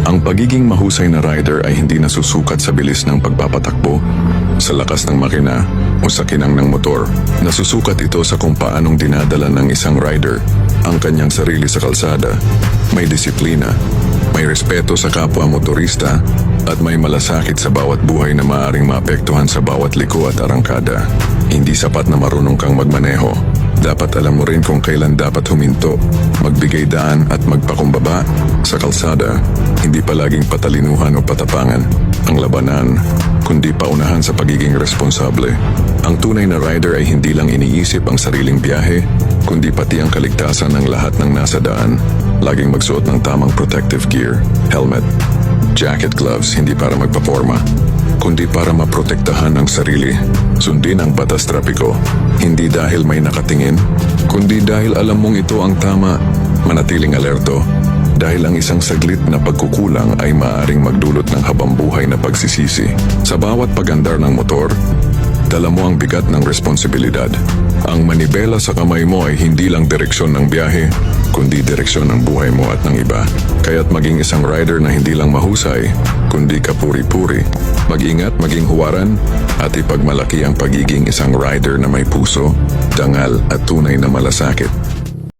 Ang pagiging mahusay na rider ay hindi nasusukat sa bilis ng pagpapatakbo, sa lakas ng makina o sa kinang ng motor. Nasusukat ito sa kung paanong dinadala ng isang rider ang kanyang sarili sa kalsada. May disiplina, may respeto sa kapwa motorista at may malasakit sa bawat buhay na maaaring maapektuhan sa bawat liko at arangkada. Hindi sapat na marunong kang magmaneho. Dapat alam mo rin kung kailan dapat huminto, magbigay daan at magpakumbaba sa kalsada. Hindi palaging patalinuhan o patapangan ang labanan, kundi paunahan sa pagiging responsable. Ang tunay na rider ay hindi lang iniisip ang sariling biyahe, kundi pati ang kaligtasan ng lahat ng nasa daan. Laging magsuot ng tamang protective gear, helmet, jacket, gloves, hindi para magpaporma, kundi para maprotektahan ang sarili. Sundin ang batas trapiko, hindi dahil may nakatingin, kundi dahil alam mong ito ang tama. Manatiling alerto, dahil ang isang saglit na pagkukulang ay maaaring magdulot ng habambuhay na pagsisisi. Sa bawat pag-andar ng motor, dala mo ang bigat ng responsibilidad. Ang manibela sa kamay mo ay hindi lang direksyon ng biyahe, kundi direksyon ng buhay mo at ng iba. Kaya't maging isang rider na hindi lang mahusay, kundi kapuri-puri. Mag-ingat, maging huwaran, at ipagmalaki ang pagiging isang rider na may puso, dangal at tunay na malasakit.